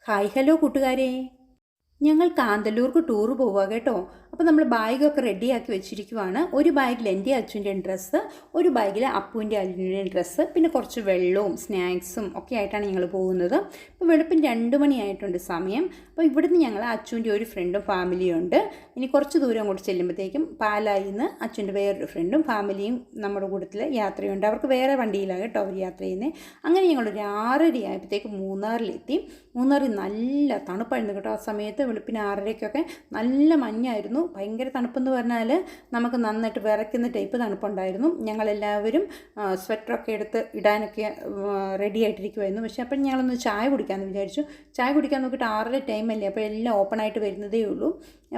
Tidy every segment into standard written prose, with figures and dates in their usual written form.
Hi hello കൂട്ടുകാരെ, ഞങ്ങൾ കാന്തല്ലൂർക്ക് tour പോവുക കേട്ടോ. അപ്പോൾ നമ്മൾ ബാഗൊക്കെ റെഡിയാക്കി വെച്ചിരിക്കുവാണ്. ഒരു ബാഗിൽ എൻ്റെ അച്ഛൻ്റെയും ഡ്രസ്സ്, ഒരു ബാഗിൽ അപ്പുവിൻ്റെ അച്ഛൻ്റെയും ഡ്രസ്സ്, പിന്നെ കുറച്ച് വെള്ളവും സ്നാക്സും ഒക്കെ ആയിട്ടാണ് ഞങ്ങൾ പോകുന്നത്. അപ്പോൾ വെളുപ്പിന് 2 മണിയായിട്ടുണ്ട് സമയം. അപ്പോൾ ഇവിടുന്ന് ഞങ്ങൾ അച്ഛൻ്റെ ഒരു ഫ്രണ്ടും ഫാമിലിയും ഉണ്ട്. ഇനി കുറച്ച് ദൂരം അങ്ങോട്ട് ചെല്ലുമ്പോഴത്തേക്കും പാലായിൽ നിന്ന് അച്ഛൻ്റെ വേറൊരു ഫ്രണ്ടും ഫാമിലിയും നമ്മുടെ കൂട്ടത്തിൽ യാത്രയുണ്ട്. അവർക്ക് വേറെ വണ്ടിയിലാണ് കേട്ടോ അവർ യാത്ര ചെയ്യുന്നത്. അങ്ങനെ ഞങ്ങളൊരു 6:30 ആയപ്പോഴത്തേക്ക് മൂന്നാറിലെത്തി. മൂന്നാറിൽ നല്ല തണുപ്പായിരുന്നു കേട്ടോ. ആ സമയത്ത് വെളുപ്പിന് 6:30ക്കൊക്കെ നല്ല മഞ്ഞായിരുന്നു. ഭയങ്കര തണുപ്പെന്ന് പറഞ്ഞാൽ നമുക്ക് നന്നായിട്ട് വിറയ്ക്കുന്ന ടൈപ്പ് തണുപ്പുണ്ടായിരുന്നു. ഞങ്ങളെല്ലാവരും സ്വെറ്ററൊക്കെ എടുത്ത് ഇടാനൊക്കെ റെഡി ആയിട്ടിരിക്കുമായിരുന്നു. പക്ഷേ അപ്പം ഞങ്ങളൊന്ന് ചായ കുടിക്കാമെന്ന് വിചാരിച്ചു. ചായ കുടിക്കാൻ നോക്കിയിട്ട് 6:30 ടൈമല്ലേ, അപ്പോൾ എല്ലാം ഓപ്പണായിട്ട് വരുന്നതേ ഉള്ളൂ.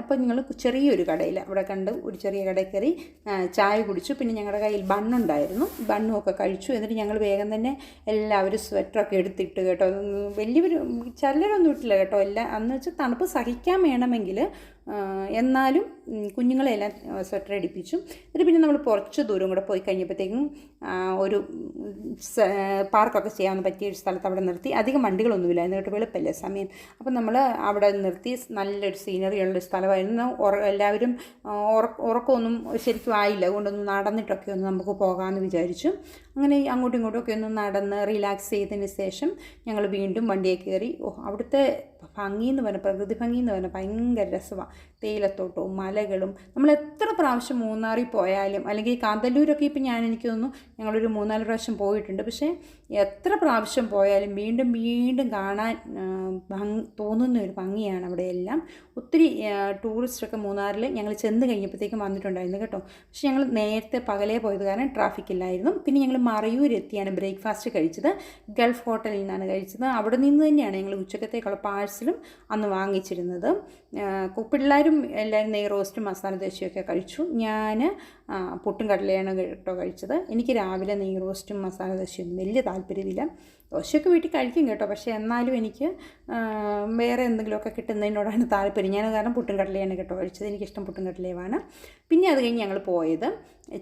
അപ്പോൾ ഞങ്ങൾ ചെറിയൊരു കടയിൽ അവിടെ കണ്ട് ഒരു ചെറിയ കടയിൽ കയറി ചായ കുടിച്ചു. പിന്നെ ഞങ്ങളുടെ കയ്യിൽ ബണ്ണുണ്ടായിരുന്നു, ബണ്ണുമൊക്കെ കഴിച്ചു. എന്നിട്ട് ഞങ്ങൾ വേഗം തന്നെ എല്ലാവരും സ്വെറ്ററൊക്കെ എടുത്തിട്ട് കേട്ടോ. വലിയൊരു ചിലരൊന്നും ഇട്ടില്ല കേട്ടോ. എല്ലാം അന്ന് വെച്ചാൽ തണുപ്പ് സഹിക്കാൻ വേണമെങ്കിൽ, എന്നാലും കുഞ്ഞുങ്ങളെല്ലാം സ്വെറ്റർ അടിപ്പിച്ചു. എന്നിട്ട് പിന്നെ നമ്മൾ കുറച്ച് ദൂരം കൂടെ പോയി കഴിഞ്ഞപ്പോഴത്തേക്കും ഒരു പാർക്കൊക്കെ ചെയ്യാൻ പറ്റിയ ഒരു സ്ഥലത്ത് അവിടെ നിർത്തി. അധികം വണ്ടികളൊന്നുമില്ല എന്നിട്ട് വെളുപ്പല്ലേ സമയം. അപ്പം നമ്മൾ അവിടെ നിർത്തി. നല്ലൊരു സീനറി ഉള്ളൊരു സ്ഥലമായിരുന്നു. എല്ലാവരും ഉറക്കമൊന്നും ശരിക്കും ആയില്ല, അതുകൊണ്ടൊന്ന് നടന്നിട്ടൊക്കെ ഒന്ന് നമുക്ക് പോകാമെന്ന് വിചാരിച്ചു. അങ്ങനെ അങ്ങോട്ടും ഇങ്ങോട്ടുമൊക്കെ ഒന്ന് നടന്ന് റിലാക്സ് ചെയ്തതിന് ശേഷം ഞങ്ങൾ വീണ്ടും വണ്ടിയെ കയറി. അവിടുത്തെ ഭംഗി എന്ന് പറഞ്ഞാൽ, പ്രകൃതി ഭംഗി എന്ന് പറഞ്ഞാൽ ഭയങ്കര രസമാണ്. തേയിലത്തോട്ടവും മലകളും. നമ്മൾ എത്ര പ്രാവശ്യം മൂന്നാറിൽ പോയാലും, അല്ലെങ്കിൽ കാന്തല്ലൂരൊക്കെ ഇപ്പം എനിക്ക് തോന്നുന്നു ഞങ്ങളൊരു 3-4 പ്രാവശ്യം പോയിട്ടുണ്ട്. പക്ഷേ എത്ര പ്രാവശ്യം പോയാലും വീണ്ടും വീണ്ടും കാണാൻ തോന്നുന്ന ഒരു ഭംഗിയാണ് അവിടെയെല്ലാം. ഒത്തിരി ടൂറിസ്റ്റൊക്കെ മൂന്നാറിൽ ഞങ്ങൾ ചെന്ന് കഴിഞ്ഞപ്പോഴത്തേക്കും വന്നിട്ടുണ്ടായിരുന്നു കേട്ടോ. പക്ഷേ ഞങ്ങൾ നേരത്തെ പകലേ പോയത് കാരണം ട്രാഫിക് ഇല്ലായിരുന്നു. പിന്നെ ഞങ്ങൾ മറയൂരെത്തിയാണ് ബ്രേക്ക്ഫാസ്റ്റ് കഴിച്ചത്. ഗൾഫ് ഹോട്ടലിൽ നിന്നാണ് കഴിച്ചത്. അവിടെ നിന്ന് തന്നെയാണ് ഞങ്ങൾ ഉച്ചക്കത്തേക്കുള്ള പാഴ്സലും അന്ന് വാങ്ങിച്ചിരുന്നത്. പിള്ളേരും എല്ലാവരും നെയ് റോസ്റ്റും മസാല ദോശയൊക്കെ കഴിച്ചു. ഞാൻ പുട്ടും കടലയാണ് കേട്ടോ കഴിച്ചത്. എനിക്ക് രാവിലെ നെയ് റോസ്റ്റും മസാല ദോശയൊന്നും വലിയ താല്പര്യമില്ല. ദോശയൊക്കെ വീട്ടിൽ കഴിക്കും കേട്ടോ, പക്ഷേ എന്നാലും എനിക്ക് വേറെ എന്തെങ്കിലുമൊക്കെ കിട്ടുന്നതിനോടാണ് താല്പര്യം. ഞാൻ കാരണം പുട്ടും കടലയാണ് കേട്ടോ കഴിച്ചത്. എനിക്കിഷ്ടം പുട്ടും കടലയുമാണ്. പിന്നെ അത് കഴിഞ്ഞ് ഞങ്ങൾ പോയത്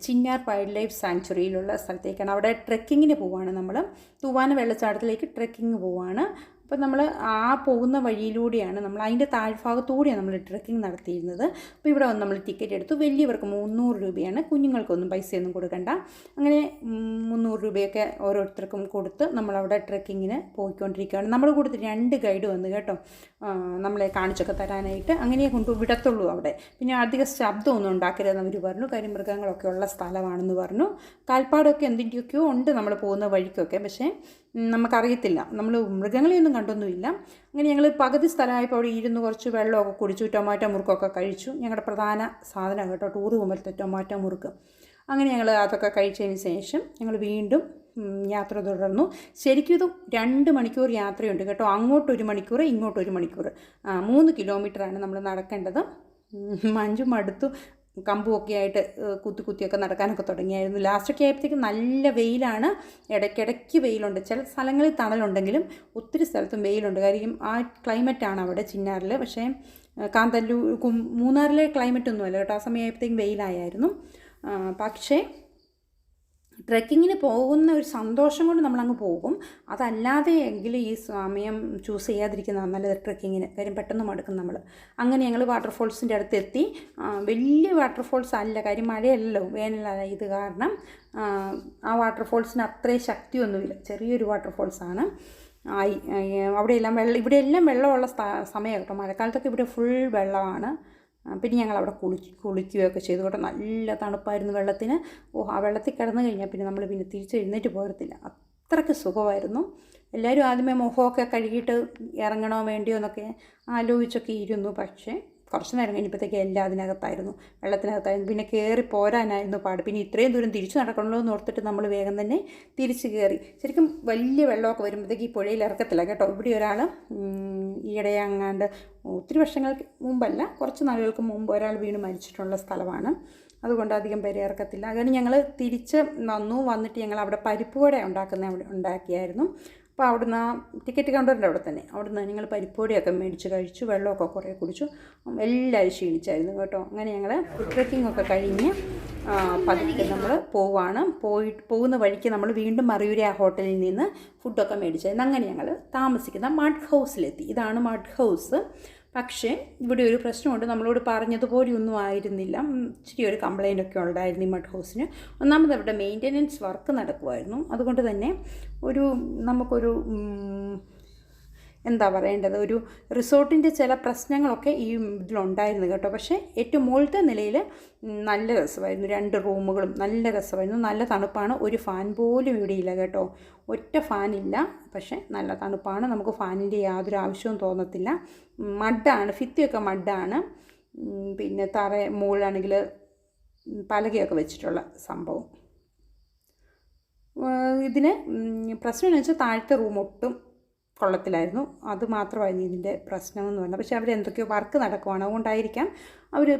ചിന്നാർ വൈൽഡ് ലൈഫ് സാങ്ച്വറിയിലുള്ള സ്ഥലത്തേക്കാണ്. അവിടെ ട്രെക്കിങ്ങിന് പോവുകയാണ് നമ്മൾ. തൂവാന വെള്ളച്ചാട്ടത്തിലേക്ക് ട്രെക്കിങ് പോവുകയാണ്. അപ്പോൾ നമ്മൾ ആ പോകുന്ന വഴിയിലൂടെയാണ്, നമ്മൾ അതിൻ്റെ താഴ്ഭാഗത്തൂടെയാണ് നമ്മൾ ട്രെക്കിംഗ് നടത്തിയിരുന്നത്. അപ്പോൾ ഇവിടെ വന്ന് നമ്മൾ ടിക്കറ്റ് എടുത്തു. വലിയവർക്ക് 300 രൂപയാണ്, കുഞ്ഞുങ്ങൾക്കൊന്നും പൈസയൊന്നും കൊടുക്കണ്ട. അങ്ങനെ 300 രൂപയൊക്കെ ഓരോരുത്തർക്കും കൊടുത്ത് നമ്മളവിടെ ട്രെക്കിങ്ങിന് പോയിക്കൊണ്ടിരിക്കുകയാണ്. നമ്മുടെ കൂട്ടത്തിൽ 2 ഗൈഡ് വന്നു കേട്ടോ, നമ്മളെ കാണിച്ചൊക്കെ തരാനായിട്ട്. അങ്ങനെ കൊണ്ട് വിടത്തുള്ളൂ അവിടെ. പിന്നെ അധികം ശബ്ദമൊന്നും ഉണ്ടാക്കരുതെന്ന് അവർ പറഞ്ഞു. കരിമൃഗങ്ങളൊക്കെ ഉള്ള സ്ഥലമാണെന്ന് പറഞ്ഞു. കാൽപ്പാടൊക്കെ എന്തിൻ്റെയൊക്കെയോ ഉണ്ട് നമ്മൾ പോകുന്ന വഴിക്കൊക്കെ, പക്ഷേ നമുക്കറിയത്തില്ല. നമ്മൾ മൃഗങ്ങളെയൊന്നും കണ്ടൊന്നുമില്ല. അങ്ങനെ ഞങ്ങൾ പകുതി സ്ഥലമായപ്പോൾ അവിടെ ഇരുന്ന് കുറച്ച് വെള്ളമൊക്കെ കുടിച്ചു. ടൊമാറ്റോ മുറുക്കൊക്കെ കഴിച്ചു. ഞങ്ങളുടെ പ്രധാന സാധനം കേട്ടോ ടൂർ പോകുമ്പോഴത്തെ ടൊമാറ്റോ മുറുക്ക്. അങ്ങനെ ഞങ്ങൾ അതൊക്കെ കഴിച്ചതിന് ശേഷം ഞങ്ങൾ വീണ്ടും യാത്ര തുടർന്നു. ശരിക്കും ഇത് 2 മണിക്കൂർ യാത്രയുണ്ട് കേട്ടോ. അങ്ങോട്ട് 1 മണിക്കൂർ, ഇങ്ങോട്ട് 1 മണിക്കൂർ. 3 കിലോമീറ്ററാണ് നമ്മൾ നടക്കേണ്ടത്. മഞ്ജു മടുത്തു. കമ്പുമൊക്കെ ആയിട്ട് കുത്തിയൊക്കെ നടക്കാനൊക്കെ തുടങ്ങിയായിരുന്നു. ലാസ്റ്റൊക്കെ ആയപ്പോഴത്തേക്കും നല്ല വെയിലാണ്. ഇടയ്ക്കിടയ്ക്ക് വെയിലുണ്ട്. ചില സ്ഥലങ്ങളിൽ തണലുണ്ടെങ്കിലും ഒത്തിരി സ്ഥലത്തും വെയിലുണ്ട്. കാര്യം ആ ക്ലൈമറ്റാണ് അവിടെ ചിന്നാറിൽ. പക്ഷേ മൂന്നാറിലെ ക്ലൈമറ്റൊന്നുമല്ല കേട്ടോ. ആ സമയമായപ്പോഴത്തേക്കും വെയിലായിരുന്നു. പക്ഷേ ട്രെക്കിങ്ങിന് പോകുന്ന ഒരു സന്തോഷം കൊണ്ട് നമ്മളങ്ങ് പോകും. അതല്ലാതെ എങ്കിൽ ഈ സമയം ചൂസ് ചെയ്യാതിരിക്കുന്നതാണ് നല്ലത് ട്രെക്കിങ്ങിന്. കാര്യം പെട്ടെന്ന് മടുക്കും നമ്മൾ. അങ്ങനെ ഞങ്ങൾ വാട്ടർഫോൾസിൻ്റെ അടുത്തെത്തി. വലിയ വാട്ടർഫോൾസ് അല്ല, കാര്യം മഴയല്ലല്ലോ, വേനലല്ല. ഇത് കാരണം ആ വാട്ടർഫോൾസിന് അത്രയും ശക്തിയൊന്നുമില്ല. ചെറിയൊരു വാട്ടർഫോൾസാണ്. അവിടെയെല്ലാം ഇവിടെയെല്ലാം വെള്ളമുള്ള സമയം കേട്ടോ. മഴക്കാലത്തൊക്കെ ഇവിടെ ഫുൾ വെള്ളമാണ്. പിന്നെ ഞങ്ങളവിടെ കുളിക്കുകയൊക്കെ ചെയ്തു കേട്ടോ. നല്ല തണുപ്പായിരുന്നു വെള്ളത്തിന്. ആ വെള്ളത്തിൽ കിടന്നു കഴിഞ്ഞാൽ പിന്നെ നമ്മൾ പിന്നെ തിരിച്ച് എഴുന്നേറ്റ് പോരത്തില്ല. അത്രയ്ക്ക് സുഖമായിരുന്നു. എല്ലാവരും ആദ്യമേ മുഖമൊക്കെ കഴുകിയിട്ട് ഇറങ്ങണോ വേണ്ടിയോ എന്നൊക്കെ ആലോചിച്ചൊക്കെ ഇരുന്നു. പക്ഷേ കുറച്ച് നേരം കഴിഞ്ഞപ്പോഴത്തേക്ക് എല്ലാം അതിനകത്തായിരുന്നു, വെള്ളത്തിനകത്തായിരുന്നു. പിന്നെ കയറി പോരാനായിരുന്നു പാട്. പിന്നെ ഇത്രയും ദൂരം തിരിച്ചു നടക്കണമല്ലോ എന്ന് ഓർത്തിട്ട് നമ്മൾ വേഗം തന്നെ തിരിച്ച് കയറി. ശരിക്കും വലിയ വെള്ളമൊക്കെ വരുമ്പോഴത്തേക്ക് ഈ പുഴയിൽ ഇറക്കത്തില്ല കേട്ടോ. ഇവിടെ ഒരാൾ ഈയിടെ അങ്ങാണ്ട് ഒത്തിരി വർഷങ്ങൾക്ക് മുമ്പല്ല, കുറച്ച് നാളുകൾക്ക് മുമ്പ് ഒരാൾ വീണ് മരിച്ചിട്ടുള്ള സ്ഥലമാണ്. അതുകൊണ്ട് അധികം പേരെ ഇറക്കത്തില്ല. അങ്ങനെ ഞങ്ങൾ തിരിച്ച് വന്നിട്ട് ഞങ്ങൾ അവിടെ പരിപ്പ് വട ഉണ്ടാക്കിയായിരുന്നു. അപ്പോൾ അവിടുന്ന് ആ ടിക്കറ്റ് കൗണ്ടറിൻ്റെ അവിടെ തന്നെ അവിടുന്ന് ഞങ്ങൾ പരിപ്പൊടിയൊക്കെ മേടിച്ച് കഴിച്ചു, വെള്ളമൊക്കെ കുറേ കുടിച്ചു. എല്ലാവരും ക്ഷീണിച്ചായിരുന്നു കേട്ടോ. അങ്ങനെ ഞങ്ങൾ ഫുഡ് ട്രെക്കിങ്ങൊക്കെ കഴിഞ്ഞ് പതുക്കെ നമ്മൾ പോകുന്ന വഴിക്ക് നമ്മൾ വീണ്ടും മറയൂർ ആ ഹോട്ടലിൽ നിന്ന് ഫുഡൊക്കെ മേടിച്ചായിരുന്നു. അങ്ങനെ ഞങ്ങൾ താമസിക്കുന്ന മഡ് ഹൗസിലെത്തി. ഇതാണ് മഡ് ഹൗസ്. പക്ഷേ ഇവിടെ ഒരു പ്രശ്നമുണ്ട്. നമ്മളോട് പറഞ്ഞതുപോലെയൊന്നും ആയിരുന്നില്ല. ഇച്ചിരി ഒരു കംപ്ലൈൻ്റ് ഒക്കെ ഉണ്ടായിരുന്നു ഈ മഡ് ഹൗസിന്. ഒന്നാമത് അവിടെ മെയിൻ്റനൻസ് വർക്ക് നടക്കുമായിരുന്നു. അതുകൊണ്ട് തന്നെ നമുക്കൊരു എന്താ പറയേണ്ടത്, ഒരു റിസോർട്ടിൻ്റെ ചില പ്രശ്നങ്ങളൊക്കെ ഈ ഇതിലുണ്ടായിരുന്നു കേട്ടോ. പക്ഷേ ഏറ്റവും മുകളിലത്തെ നിലയിൽ നല്ല രസമായിരുന്നു. 2 റൂമുകളും നല്ല രസമായിരുന്നു. നല്ല തണുപ്പാണ്. ഒരു ഫാൻ പോലും ഇവിടെ ഇല്ല കേട്ടോ. ഒറ്റ ഫാനില്ല. പക്ഷേ നല്ല തണുപ്പാണ്. നമുക്ക് ഫാനിൻ്റെ യാതൊരു ആവശ്യവും തോന്നത്തില്ല. മഡാണ്, ഭിത്തിയൊക്കെ മഡാണ്. പിന്നെ മുകളിലാണെങ്കിൽ പലകയൊക്കെ വെച്ചിട്ടുള്ള സംഭവം. ഇതിന് പ്രശ്നം എന്ന് വെച്ചാൽ താഴത്തെ റൂം ഒട്ടും കൊള്ളത്തിലായിരുന്നു. അത് മാത്രമായിരുന്നു ഇതിൻ്റെ പ്രശ്നമെന്ന് പറഞ്ഞാൽ. പക്ഷേ അവരെന്തൊക്കെയോ വർക്ക് നടക്കുവാണ്, അതുകൊണ്ടായിരിക്കാം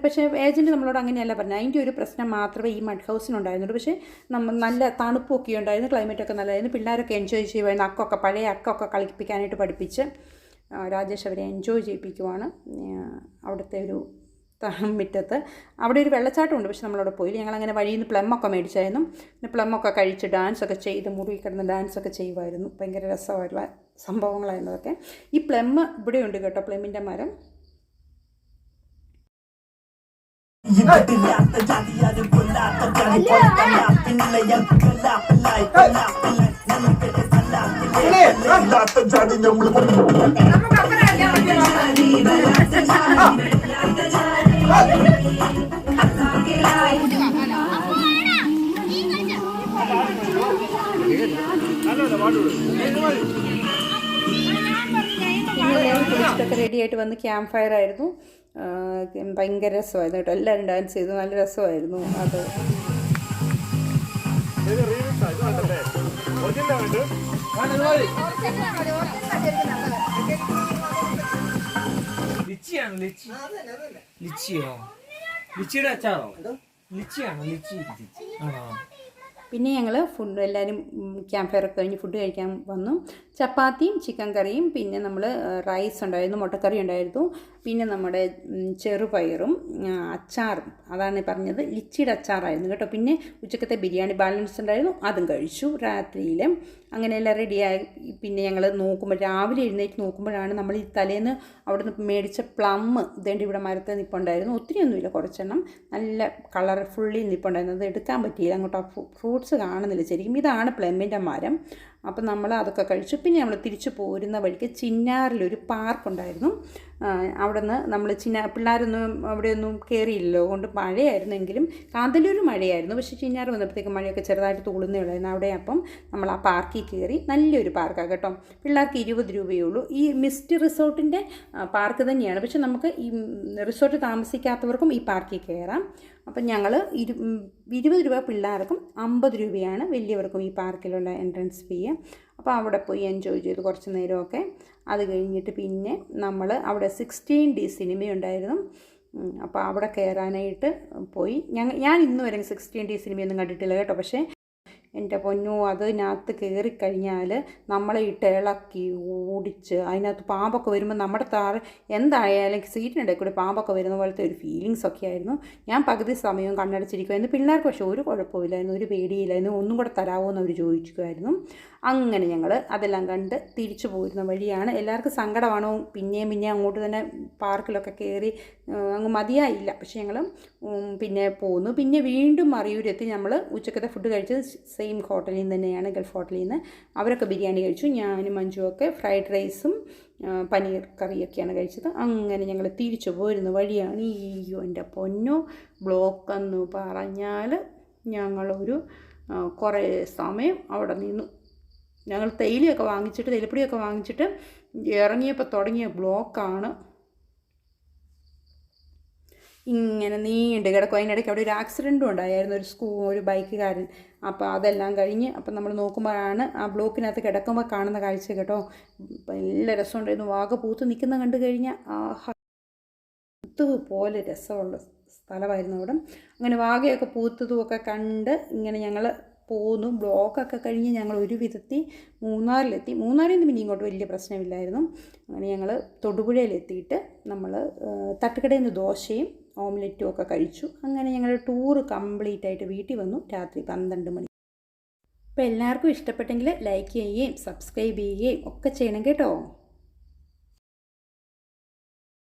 പക്ഷേ ഏജൻറ്റ് നമ്മളോട് അങ്ങനെയല്ല പറഞ്ഞത്. അതിൻ്റെ ഒരു പ്രശ്നം മാത്രമേ ഈ മഡ് ഹൗസിനുണ്ടായിരുന്നുള്ളൂ. പക്ഷേ നല്ല തണുപ്പൊക്കെ ഉണ്ടായിരുന്നു, ക്ലൈമറ്റൊക്കെ നല്ലതായിരുന്നു. പിള്ളേരൊക്കെ എൻജോയ് ചെയ്യുമായിരുന്നു. പഴയ അക്കൊക്കെ കളിപ്പിക്കാനായിട്ട് പഠിപ്പിച്ച് രാജേഷ് അവരെ എൻജോയ് ചെയ്യിപ്പിക്കുവാണ് അവിടുത്തെ ഒരു മുറ്റത്ത്. അവിടെ ഒരു വെള്ളച്ചാട്ടമുണ്ട്, പക്ഷെ നമ്മളവിടെ പോയില്ല. ഞങ്ങളങ്ങനെ വഴിയിൽ നിന്ന് പ്ലമ്മൊക്കെ മേടിച്ചായിരുന്നു. പിന്നെ പ്ലമ്മൊക്കെ കഴിച്ച് ഡാൻസൊക്കെ ചെയ്ത് മുറി കിടന്ന് ഡാൻസൊക്കെ ചെയ്യുമായിരുന്നു. ഭയങ്കര രസമായിട്ടുള്ള സംഭവങ്ങളായിരുന്നു അതൊക്കെ. ഈ പ്ലമ്മ് ഇവിടെയുണ്ട് കേട്ടോ, പ്ലമ്മിൻ്റെ മരം. കുളിച്ചിട്ടൊക്കെ റെഡി ആയിട്ട് വന്ന് ക്യാമ്പ് ഫയർ ആയിരുന്നു. ഭയങ്കര രസമായിരുന്നു കേട്ടോ. എല്ലാവരും ഡാൻസ് ചെയ്തു, നല്ല രസമായിരുന്നു അത്. ലിച്ചിയുടെ അച്ചാറോ? ലിച്ചിയാണോ? ലിച്ചി ആണോ? പിന്നെ ഞങ്ങൾ ഫുഡ് എല്ലാവരും ക്യാമ്പ് ഫയറൊക്കെ കഴിഞ്ഞ് ഫുഡ് കഴിക്കാൻ വന്നു. ചപ്പാത്തിയും ചിക്കൻ കറിയും, പിന്നെ നമ്മൾ റൈസ് ഉണ്ടായിരുന്നു, മുട്ടക്കറി ഉണ്ടായിരുന്നു, പിന്നെ നമ്മുടെ ചെറുപയറും അച്ചാറും. അതാണ് പറഞ്ഞത്, ലിച്ചിയുടെ അച്ചാറായിരുന്നു കേട്ടോ. പിന്നെ ഉച്ചക്കത്തെ ബിരിയാണി ബാലൻസ് ഉണ്ടായിരുന്നു, അതും കഴിച്ചു രാത്രിയിൽ. അങ്ങനെ എല്ലാം റെഡിയായി. പിന്നെ ഞങ്ങൾ രാവിലെ എഴുന്നേറ്റ് നോക്കുമ്പോഴാണ് നമ്മൾ ഈ തലേന്ന് അവിടെ നിന്ന് മേടിച്ച പ്ലമ്മ് ഇതേണ്ട ഇവിടെ മരത്തിൽ നിൽപ്പുണ്ടായിരുന്നു. ഒത്തിരിയൊന്നുമില്ല, കുറച്ചെണ്ണം നല്ല കളർഫുള്ളി നിൽപ്പുണ്ടായിരുന്നു. അത് എടുക്കാൻ പറ്റിയില്ല, അങ്ങോട്ട് ഫ്രൂട്ട്സ് കാണുന്നില്ല ശരിക്കും. ഇതാണ് പ്ലമ്മിൻ്റെ മരം. അപ്പം നമ്മൾ അതൊക്കെ കഴിച്ചു. പിന്നെ നമ്മൾ തിരിച്ചു പോരുന്ന വഴിക്ക് ചിന്നാറിലൊരു പാർക്കുണ്ടായിരുന്നു. അവിടെ നിന്ന് നമ്മൾ പിള്ളേരൊന്നും അവിടെയൊന്നും കയറിയില്ലല്ലോ, കൊണ്ട് മഴയായിരുന്നെങ്കിലും കാന്തല്ലൂർ മഴയായിരുന്നു. പക്ഷേ ചിന്നാർ വന്നപ്പോഴത്തേക്ക് മഴയൊക്കെ ചെറുതായിട്ട് തൂളുന്നേ ഉള്ളായിരുന്നു അവിടെ. അപ്പം നമ്മൾ ആ പാർക്കിൽ കയറി. നല്ലൊരു പാർക്കാണ് കേട്ടോ. പിള്ളേർക്ക് 20 രൂപയേ ഉള്ളൂ. ഈ മിസ്റ്റ് റിസോർട്ടിൻ്റെ പാർക്ക് തന്നെയാണ്, പക്ഷെ നമുക്ക് ഈ റിസോർട്ട് താമസിക്കാത്തവർക്കും ഈ പാർക്കിൽ കയറാം. അപ്പം ഞങ്ങൾ 20 രൂപ പിള്ളേർക്കും, 50 രൂപയാണ് വലിയവർക്കും ഈ പാർക്കിലുള്ള എൻട്രൻസ് ഫീ. അപ്പോൾ അവിടെ പോയി എൻജോയ് ചെയ്തു കുറച്ച് നേരമൊക്കെ. അത് കഴിഞ്ഞിട്ട് പിന്നെ നമ്മൾ അവിടെ 16D സിനിമയുണ്ടായിരുന്നു. അപ്പോൾ അവിടെ കയറാനായിട്ട് പോയി. ഞാൻ ഇന്ന് വരെ 16D സിനിമയൊന്നും കണ്ടിട്ടില്ല കേട്ടോ. പക്ഷേ എൻ്റെ പൊന്നോ, അതിനകത്ത് കയറിക്കഴിഞ്ഞാൽ നമ്മളെ ഇട്ട് ഇളക്കി ഓടിച്ച് അതിനകത്ത് പാമ്പൊക്കെ വരുമ്പോൾ നമ്മുടെ എന്തായാലും സീറ്റിനിടയിൽ കൂടി പാമ്പൊക്കെ വരുന്ന പോലത്തെ ഒരു ഫീലിങ്സൊക്കെ ആയിരുന്നു. ഞാൻ പകുതി സമയവും കണ്ണടച്ചിരിക്കുമായിരുന്നു. പിള്ളേർക്ക് പക്ഷേ ഒരു കുഴപ്പമില്ലായിരുന്നു, ഒരു പേടിയില്ലായിരുന്നു. ഒന്നും കൂടെ തരാമോ എന്ന് അവർ ചോദിക്കുമായിരുന്നു. അങ്ങനെ ഞങ്ങൾ അതെല്ലാം കണ്ട് തിരിച്ചു പോരുന്ന വഴിയാണ്. എല്ലാവർക്കും സങ്കടമാണോ പിന്നെയും അങ്ങോട്ട് തന്നെ പാർക്കിലൊക്കെ കയറി അങ്ങ് മതിയായില്ല. പക്ഷേ ഞങ്ങൾ പിന്നെ പോന്നു. പിന്നെ വീണ്ടും മറയൂരെത്തി. നമ്മൾ ഉച്ചക്കത്തെ ഫുഡ് കഴിച്ചത് സെയിം ഹോട്ടലിൽ നിന്ന് തന്നെയാണ്, ഗൾഫ് ഹോട്ടലിൽ നിന്ന്. അവരൊക്കെ ബിരിയാണി കഴിച്ചു, ഞാനും മഞ്ജുവൊക്കെ ഫ്രൈഡ് റൈസും പനീർ കറിയൊക്കെയാണ് കഴിച്ചത്. അങ്ങനെ ഞങ്ങൾ തിരിച്ചു പോരുന്ന വഴിയാണ്. അയ്യോ എൻ്റെ പൊന്നോ, ബ്ലോക്കെന്ന് പറഞ്ഞാൽ ഞങ്ങളൊരു കുറേ സമയം അവിടെ നിന്നു. ഞങ്ങൾ തേയിലപ്പൊടിയൊക്കെ വാങ്ങിച്ചിട്ട് ഇറങ്ങിയപ്പോൾ തുടങ്ങിയ ബ്ലോക്കാണ്. ഇങ്ങനെ നീണ്ട് കിടക്കും. അതിനിടയ്ക്ക് അവിടെ ഒരു ആക്സിഡൻറ്റും ഉണ്ടായിരുന്നു, ഒരു ബൈക്കുകാരൻ. അപ്പോൾ അതെല്ലാം കഴിഞ്ഞ് അപ്പം നമ്മൾ നോക്കുമ്പോഴാണ് ആ ബ്ലോക്കിനകത്ത് കിടക്കുമ്പോൾ കാണുന്ന കാഴ്ച കേട്ടോ. നല്ല രസമുണ്ടായിരുന്നു. വാഗ പൂത്ത് നിൽക്കുന്ന കണ്ടു കഴിഞ്ഞാൽ പോലെ രസമുള്ള സ്ഥലമായിരുന്നു അവിടെ. അങ്ങനെ വാഗയൊക്കെ പൂത്തതുമൊക്കെ കണ്ട് ഇങ്ങനെ ഞങ്ങൾ പോന്നു. ബ്ലോക്കൊക്കെ കഴിഞ്ഞ് ഞങ്ങൾ ഒരു വിധത്തിൽ മൂന്നാറിലെത്തി. മൂന്നാറിൽ നിന്ന് പിന്നെ ഇങ്ങോട്ട് വലിയ പ്രശ്നമില്ലായിരുന്നു. അങ്ങനെ ഞങ്ങൾ തൊടുപുഴയിലെത്തിയിട്ട് നമ്മൾ തട്ടുകടയിൽ നിന്ന് ദോശയും ഓംലെറ്റും ഒക്കെ കഴിച്ചു. അങ്ങനെ ഞങ്ങളുടെ ടൂറ് കംപ്ലീറ്റ് ആയിട്ട് വീട്ടിൽ വന്നു രാത്രി 12 മണി. അപ്പോൾ എല്ലാവർക്കും ഇഷ്ടപ്പെട്ടെങ്കിൽ ലൈക്ക് ചെയ്യുകയും സബ്സ്ക്രൈബ് ചെയ്യുകയും ഒക്കെ ചെയ്യണം കേട്ടോ.